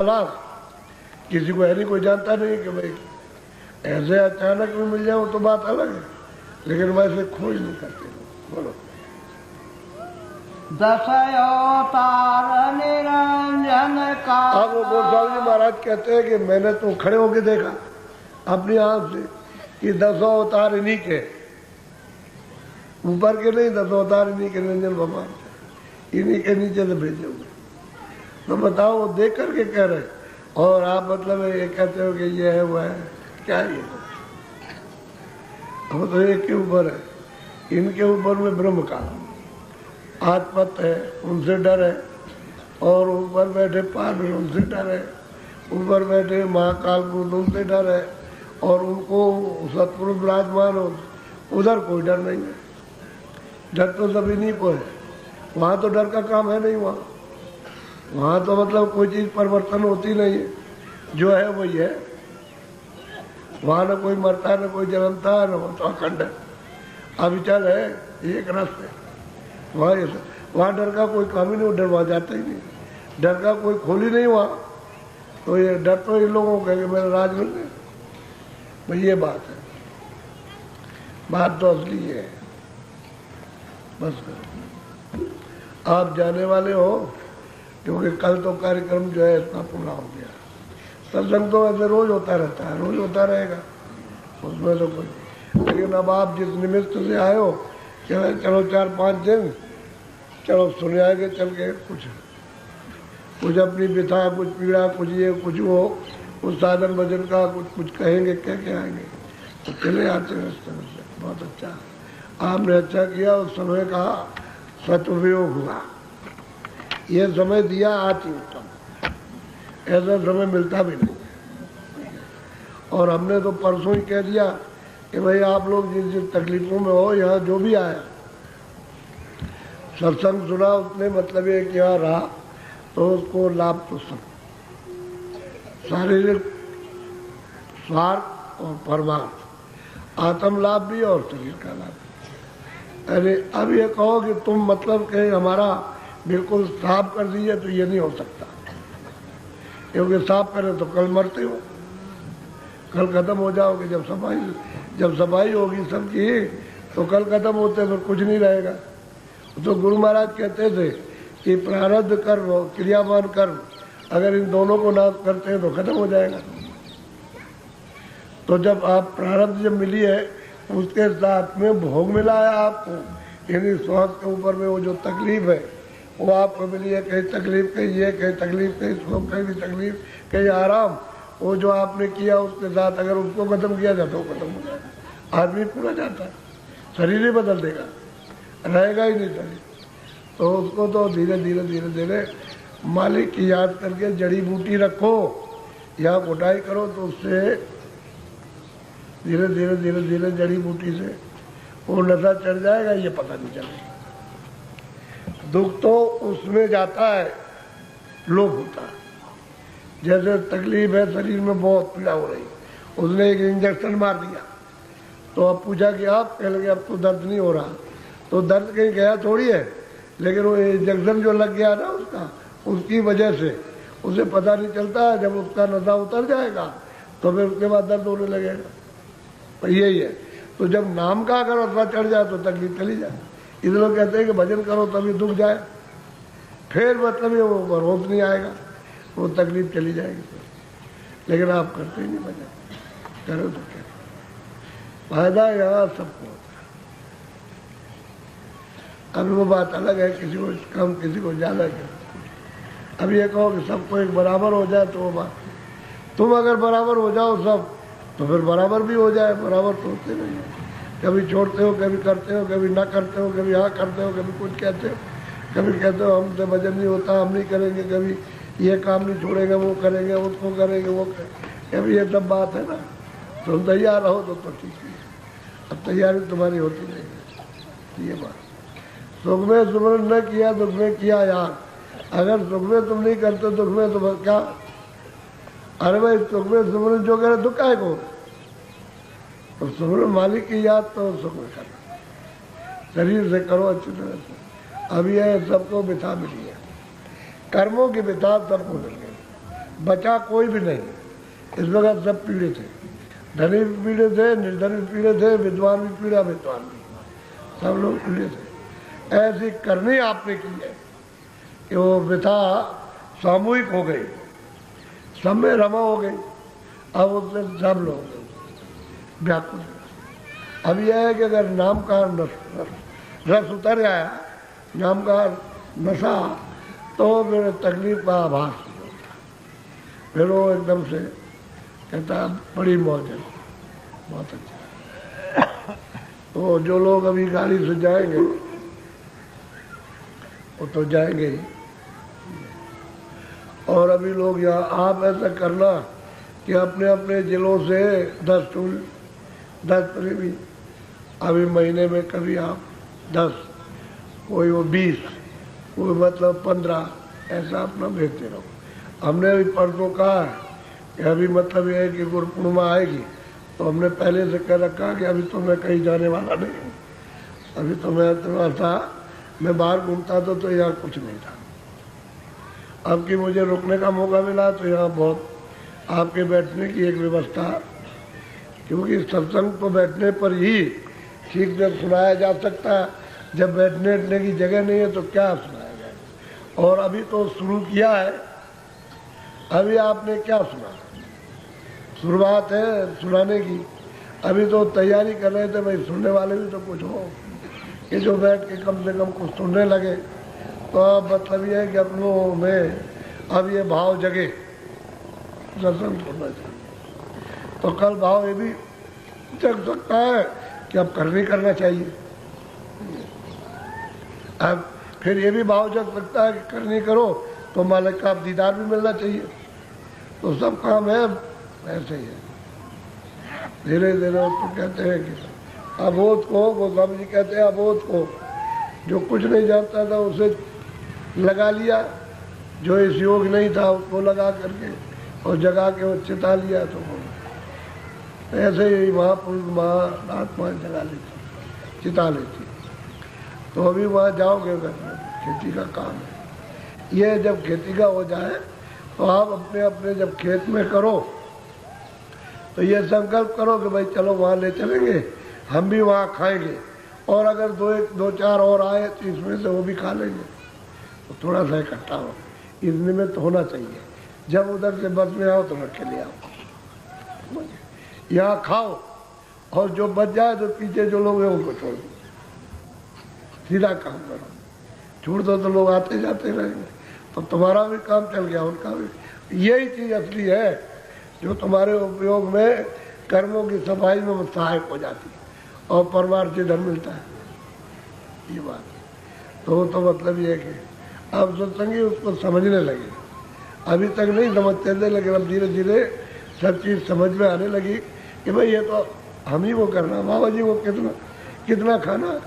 किसी को है नहीं, कोई जानता नहीं कि भाई ऐसे अचानक में मिल जाओ तो बात अलग है, लेकिन वैसे खोज नहीं करते। बोलो। दशयोतार निरंजन का। अब वो गोस्वामी जी महाराज कहते हैं कि मैंने तो खड़े होके देखा अपनी आंख से कि 10 अवतार इन्हीं के, ऊपर के नहीं, 10 अवतार इन्हीं के निरंजन भगवान, इन्हीं के नीचे से भेजे हुए। तो बताओ, वो देख करके कह रहे, और आप मतलब ये कहते हो कि ये है वो है, क्या है ये? वो तो एक के ऊपर है, इनके ऊपर में ब्रह्म का आत्मत है, उनसे डर है, और ऊपर बैठे पार्वती उनसे डर है, ऊपर बैठे महाकाल पुरुष उनसे डर है, और उनको सतपुरुष विराजमान हो, उधर कोई डर नहीं है। डर तो सभी नहीं को है, वहाँ तो डर का काम है नहीं। वहाँ तो मतलब कोई चीज़ परिवर्तन होती नहीं है, जो है वही है। वहाँ न कोई मरता, न कोई जन्मता, न वो तो अखंड है, अविचल है, एक रस है। वहाँ डर का कोई काम ही नहीं, डर वहाँ जाता ही नहीं, डर का कोई खोल ही नहीं वहाँ। तो ये डर तो इन लोगों को कि मेरा राज मिल गया, भाई ये बात है। बात तो असली है। बस आप जाने वाले हो, क्योंकि कल तो कार्यक्रम जो है इतना पूरा हो गया। सत्संग तो ऐसे रोज होता रहता है, रोज होता रहेगा, उसमें तो कोई। लेकिन अब आप जिस निमित्त से आए हो, चलो 4-5 दिन चलो सुने आएंगे, चल के कुछ अपनी व्यथा, कुछ पीड़ा, कुछ ये कुछ वो, उस साधन भजन का कुछ कहेंगे, क्या क्या आएंगे, तो चले आते हैं इस तरह से। बहुत अच्छा, आपने अच्छा किया, उस समय का सदुपयोग हुआ, ये समय दिया अति उत्तम, ऐसा समय मिलता भी नहीं। और हमने तो परसों ही कह दिया कि भाई आप लोग जिस जिस तकलीफों में हो, यहाँ जो भी आया सत्संग सुना, उसने मतलब ये क्या रहा, तो उसको लाभ तो सब, शारीरिक स्वार्थ और परमार्थ, आत्म लाभ भी और शरीर का लाभ। अरे अब ये कहो कि तुम मतलब कि हमारा बिल्कुल साफ कर दीजिए, तो ये नहीं हो सकता, क्योंकि साफ करें तो कल मरते हो, कल खत्म हो जाओगे। जब सफाई होगी सबकी, तो कल खत्म होते फिर कुछ नहीं रहेगा। तो गुरु महाराज कहते थे कि प्रारब्ध कर्म और क्रियावान कर्म, अगर इन दोनों को नाश करते हैं तो खत्म हो जाएगा। तो जब आप प्रारब्ध जब मिली है, उसके साथ में भोग मिला है आपको, यानी स्वास्थ्य के ऊपर में वो जो तकलीफ है वो आपको मिली है, कहीं तकलीफ, कहीं ये, कहीं तकलीफ, कहीं सुख, कहीं तकलीफ, कहीं आराम, वो जो आपने किया उसके साथ अगर उसको खत्म किया जाए तो खत्म हो जाएगा, आदमी पूरा जाता है, शरीर ही बदल देगा, रहेगा ही नहीं शरीर। तो उसको तो धीरे धीरे धीरे धीरे मालिक की याद करके जड़ी बूटी रखो या कुटाई करो, तो उससे धीरे धीरे धीरे धीरे जड़ी बूटी से वो नशा चढ़ जाएगा, ये पता नहीं चलेगा। दुख तो उसमें जाता है, लोभ होता है। जैसे तकलीफ है, शरीर में बहुत पीड़ा हो रही, उसने एक इंजेक्शन मार दिया, तो अब पूछा कि आप, कह लगे अब तो दर्द नहीं हो रहा, तो दर्द कहीं गया थोड़ी है, लेकिन वो इंजेक्शन जो लग गया ना उसका, उसकी वजह से उसे पता नहीं चलता है। जब उसका नशा उतर जाएगा तो फिर उसके बाद दर्द होने लगेगा, तो यही है। तो जब नाम का अगर असर चढ़ जाए तो तकलीफ चली जाए। इस लोग कहते हैं कि भजन करो तभी दुख जाए, फिर मतलब ये वो रोज नहीं आएगा, वो तकलीफ चली जाएगी। लेकिन आप करते ही नहीं भजन, करो तो क्या फायदा यहाँ सबको होता है। अब वो बात अलग है, किसी को कम, किसी को ज्यादा। अब ये कहो कि सबको एक बराबर हो जाए, तो वो बात, तुम अगर बराबर हो जाओ सब, तो फिर बराबर भी हो जाए। बराबर तो होते नहीं है, कभी छोड़ते हो, कभी करते हो, कभी ना करते हो, कभी हाँ करते हो, कभी कुछ कहते हो, कभी कहते हो हमसे भजन नहीं होता, हम नहीं करेंगे, कभी ये काम नहीं छोड़ेंगे, वो करेंगे, उसको करेंगे, वो करेंगे। अभी ये सब बात है ना, तुम तैयार रहो तो ठीक है। अब तैयारी तुम्हारी होती नहीं है, ये बात। सुख में सुमरन न किया, दुख में किया यार। अगर सुख में तुम नहीं करते, दुख में तो क्या? अरे भाई, सुख में सुमरन जो करे, दुख काहे को? तो सुमरन मालिक की याद तो सुख में करना, शरीर से करो अच्छी तरह से। अब यह सबको बिता मिली है, कर्मों की बिता सबको मिल गई। बचा कोई भी नहीं। इस वक्त सब पीड़ित थे, धनी भी पीड़ित थे, निर्धन भी पीड़ित थे, विद्वान भी पीड़ा, विद्वान भी, सब लोग पीड़ित थे। ऐसी करनी आपने की है कि वो व्यथा सामूहिक हो गई, सब में रमा हो गई। अब उससे सब लोग व्याकुल। अब यह है कि अगर नाम का रस उतर आया, नाम का नशा, तो फिर तकलीफ का आभास, फिर वो एकदम से कहता बड़ी मौज है, बहुत अच्छा। तो जो लोग अभी गाड़ी से जाएंगे वो तो जाएंगे ही। और अभी लोग यहाँ, आप ऐसा करना कि अपने अपने जिलों से 10 भी, अभी महीने में कभी आप 10, कोई वो 20, कोई मतलब 15, ऐसा अपना भेजते रहो। हमने अभी परसों कहा है कि अभी मतलब ये है कि गुरु पूर्णिमा आएगी, तो हमने पहले से कह रखा कि अभी तो मैं कहीं जाने वाला नहीं हूँ। अभी तो मैं इतना था, मैं बाहर घूमता था तो यहाँ कुछ नहीं था। अब कि मुझे रुकने का मौका मिला तो यहाँ बहुत आपके बैठने की एक व्यवस्था, क्योंकि सत्संग तो बैठने पर ही ठीक से सुनाया जा सकता है। जब बैठने की जगह नहीं है तो क्या सुनाया जाए। और अभी तो शुरू किया है, अभी आपने क्या सुना, शुरुआत है सुनाने की। अभी तो तैयारी कर रहे थे भाई, सुनने वाले भी तो कुछ हो कि जो बैठ के कम से कम कुछ सुनने लगे। तो अब मतलब ये है कि अपनों में अब ये भाव जगे, दर्शन करना चाहिए। तो कल भाव ये भी जग सकता है कि अब करनी करना चाहिए। अब फिर ये भी भाव जग सकता है कि करनी करो तो मालिक का दीदार भी मिलना चाहिए। तो सब काम है ऐसे ही है। धीरे धीरे उसको कहते हैं कि अबोध को, वो स्वामी जी कहते हैं अबोध को, जो कुछ नहीं जानता था उसे लगा लिया, जो इस योग नहीं था उसको लगा करके और जगा के वो चिता लिया। तो ऐसे ही महापुरुष महात्मा जगा लेती, चिता लेती। तो अभी वहाँ जाओगे, खेती का काम है ये। जब खेती का हो जाए तो आप अपने अपने जब खेत में करो तो ये संकल्प करो कि भाई चलो वहाँ ले चलेंगे, हम भी वहाँ खाएंगे, और अगर दो चार और आए तो इसमें से वो भी खा लेंगे। तो थोड़ा सा इकट्ठा हो, इतने में तो होना चाहिए। जब उधर से बस में आओ तो रख के ले आओ, यहाँ खाओ, और जो बच जाए तो पीछे जो लोग हैं उनको छोड़ दो। सीधा काम करो, छोड़ दो तो लोग आते जाते रहेंगे, तो तुम्हारा भी काम चल गया, उनका भी। यही चीज असली है जो तुम्हारे उपयोग में कर्मों की सफाई में सहायक हो जाती है और परमार्थ से धन मिलता है। ये बात तो मतलब ये है कि अब सत्संगी उसको समझने लगे। अभी तक नहीं समझते थे, लेकिन अब धीरे धीरे सब चीज़ समझ में आने लगी कि भाई ये तो हम ही वो करना, बाबा जी को कितना खाना,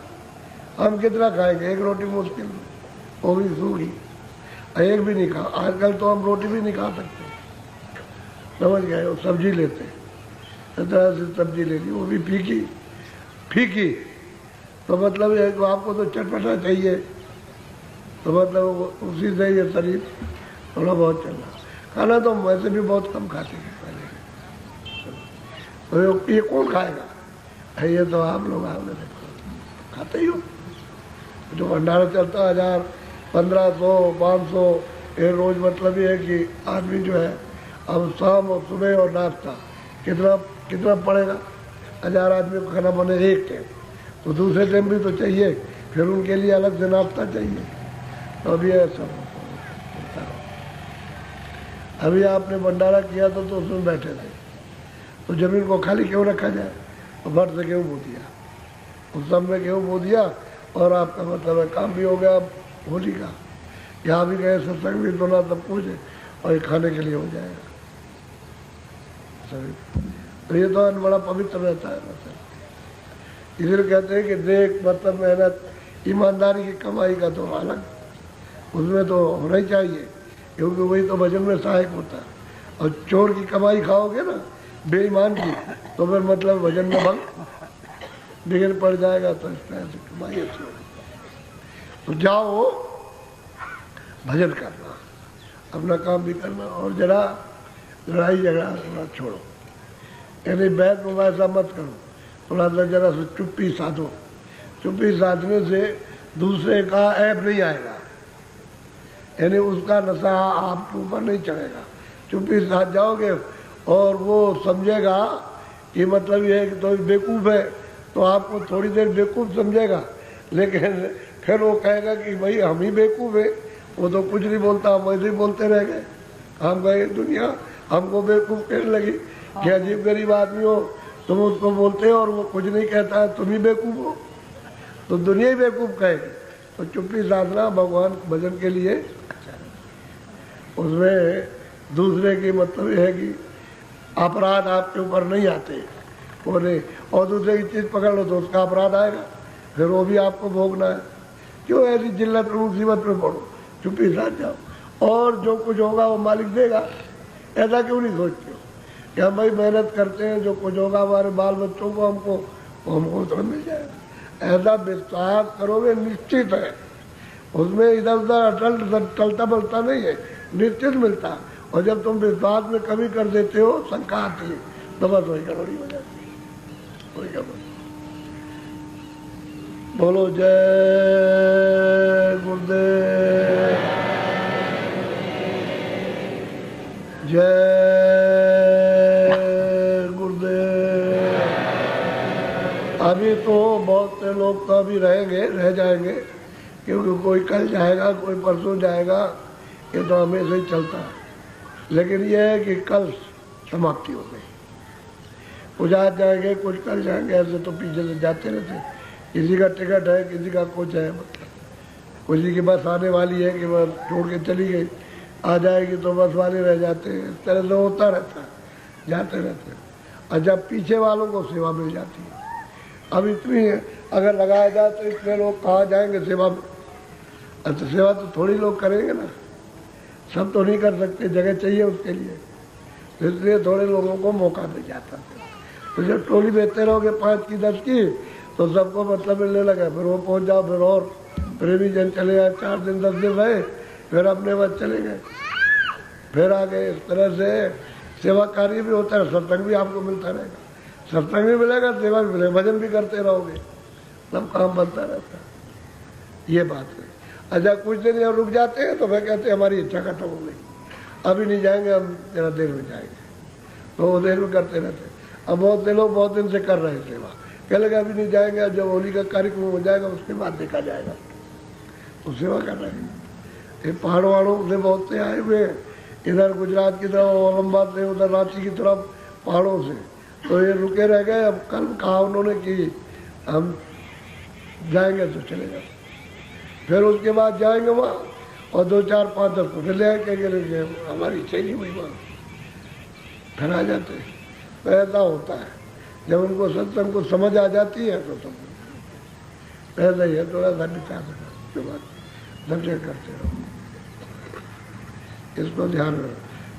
हम कितना खाएंगे। एक रोटी मुश्किल, वो भी सूखी, एक भी नहीं खा। आजकल तो हम रोटी भी नहीं खा सकते, समझ गए। वो सब्जी लेते, तरह से सब्जी ले ली, वो भी फीकी। तो मतलब ये आपको तो चटपटा चाहिए, तो मतलब उसी से ये शरीर थोड़ा बहुत चल रहा। खाना तो वैसे भी बहुत कम खाते हैं पहले, तो ये कौन खाएगा। ये तो आप लोग आपने खाते ही हो। जो भंडारा चलता 1000, 1500, 500 ये रोज। मतलब ये है कि आदमी जो है अब शाम और सुबह और नाश्ता कितना पड़ेगा। 1000 आदमी को खाना बने एक टाइम, तो दूसरे टाइम भी तो चाहिए, फिर उनके लिए अलग से नाश्ता चाहिए। तो अभी ऐसा अभी आपने भंडारा किया तो उसमें बैठे थे, तो जमीन को खाली क्यों रखा जाए। तो भर से गेहूँ बो दिया, उस सब में गेहूँ बो दिया, और आपका मतलब है काम भी हो गया होली का। यहाँ भी गए सत्संग भी सुना, सब कुछ है, और ये खाने के लिए हो जाएगा सभी। तो ये तो बड़ा पवित्र रहता है मतलब। इसलिए कहते हैं कि देख मतलब मेहनत ईमानदारी की कमाई का तो अलग, उसमें तो होना ही चाहिए, क्योंकि वही तो भजन में सहायक होता है। और चोर की कमाई खाओगे ना, बेईमान की, तो फिर मतलब भजन में भंग बिगड़ पड़ जाएगा। तो इस तरह से कमाई अच्छी होगी। तो जाओ भजन करना, अपना काम भी करना, और जरा लड़ाई झगड़ा थोड़ा छोड़ो, यानी बैठ मुबासा मत करो, थोड़ा सा जरा सा चुप्पी साधो। चुप्पी साधने से दूसरे का ऐब नहीं आएगा, यानी उसका नशा आपके ऊपर नहीं चढ़ेगा। चुप्पी साध जाओगे और वो समझेगा कि मतलब ये है कि तो बेवकूफ़ है, तो आपको थोड़ी देर बेवकूफ़ समझेगा, लेकिन फिर वो कहेगा कि भाई हम ही बेवकूफ़ है, वो तो कुछ नहीं बोलता, हम वैसे ही बोलते रह गए। हम गए दुनिया हमको बेवकूफ़ कहने लगी कि अजीब गरीब आदमी हो, तुम उसको बोलते हो और वो कुछ नहीं कहता है, तुम ही बेवकूफ़ हो, तो दुनिया ही बेवकूफ़ कहेगी। तो चुप्पी साधना भगवान भजन के लिए अच्छा है। उसमें दूसरे की मतलब यह है कि अपराध आपके ऊपर नहीं आते, वो नहीं, और दूसरे की चीज़ पकड़ लो तो उसका अपराध आएगा, फिर वो भी आपको भोगना है। क्यों ऐसी जिल्लत में मुसीबत में पड़ो, चुप्पी साध जाओ, और जो कुछ होगा वो मालिक देगा। ऐसा क्यों नहीं सोचते हो कि हम भाई मेहनत करते हैं, जो कुछ होगा हमारे बाल बच्चों को हमको तो मिल जाएगा। ऐसा विश्वास करोगे निश्चित है, उसमें इधर उधर टलता बलता नहीं है, निश्चित मिलता है। और जब तुम विश्वास में कमी कर देते हो, शंका आती है, तो बस वही गड़बड़ी हो जाती है। वही गड़बड़ी। बोलो जय गुरुदेव, जय गुरुदेव। अभी तो बहुत से लोग तो अभी रह जाएंगे, क्योंकि कोई कल जाएगा, कोई परसों जाएगा, ये तो हमेशा ही चलता है। लेकिन यह है कि कल समाप्ति हो गई, कुछ आज जाएंगे, कुछ कल जाएंगे, ऐसे तो पीछे से जाते रहते। किसी का टिकट है, किसी का कुछ है, किसी की बस आने वाली है कि बस छोड़ के चली गई, आ जाएगी तो बस वाले रह जाते हैं। इस तरह से होता रहता है, जाते रहते हैं। और जब पीछे वालों को सेवा मिल जाती है, अब इतनी अगर लगाया जाए तो इतने लोग कहाँ जाएंगे सेवा में? अच्छा, सेवा तो थोड़ी लोग करेंगे ना, सब तो नहीं कर सकते, जगह चाहिए उसके लिए, इसलिए थोड़े लोगों को मौका मिल जाता है। तो जब टोली बेचते रहोगे 5 की 10 की, तो सबको मतलब मिलने लगा, फिर वो पहुंच जाओ, फिर और प्रेमी जन चले जाए, 4 दिन 10 दिन रहे, फिर अपने बस चले गए, फिर आ गए। इस तरह से सेवा कार्य भी होता है, सत्संग भी आपको मिलता रहेगा, सत्संग भी मिलेगा, सेवा भी मिलेगा, भजन भी करते रहोगे, सब काम बनता रहता है। ये बात है। अच्छा, कुछ दिन और रुक जाते हैं तो फिर कहते हैं हमारी इच्छा खत्म हो गई, अभी नहीं जाएंगे, हम जरा देर में जाएंगे, तो वो देर में करते रहते। अब बहुत से लोग बहुत दिन से कर रहे हैं सेवा, कह लगे अभी नहीं जाएंगे, जब होली का कार्यक्रम हो जाएगा उसके बाद देखा जाएगा, तो सेवा कर रहे हैं। ये पहाड़ों वहाड़ों से बहुत से आए हुए, इधर गुजरात की तरफ, औरंगाबाद से, उधर रांची की तरफ पहाड़ों से, तो ये रुके रह गए। अब कल कहा उन्होंने कि हम जाएंगे तो चले जाओ, फिर उसके बाद जाएंगे वहाँ, और 2 4 5 10 को फिर ले आएंगे, हमारी इच्छा ही नहीं हुई वहाँ, फिर आ जाते हैं। तो ऐसा होता है, जब उनको सत्संग को समझ आ जाती है तो तुम ऐसा ही है, थोड़ा सा बिता के बाद दर्शन करते रहो, इसको ध्यान रखो।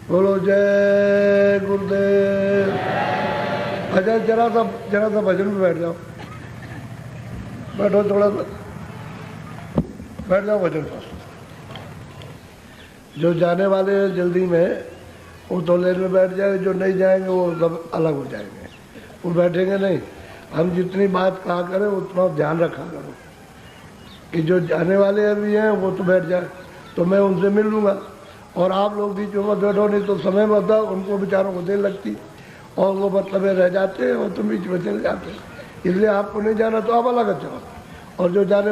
बोलो जय गुरुदेव। अच्छा, जरा सा भजन में बैठ जाओ, बैठो, थोड़ा सा बैठ जाओ भजन पर। जो जाने वाले हैं जल्दी में, वो तो लेन में बैठ जाए, जो नहीं जाएंगे वो सब अलग हो जाएंगे, वो बैठेंगे नहीं। हम जितनी बात कहा करें उतना ध्यान रखा करो कि जो जाने वाले अभी हैं वो तो बैठ जाए, तो मैं उनसे मिल लूँगा, और आप लोग बीच में बैठो, नहीं तो समय बता उनको बेचारों को देर लगती, और वो मतलब रह जाते हैं और तुम बीच में चले जाते हैं। इसलिए आपको नहीं जाना तो आप अलग जाओ, और जो जाने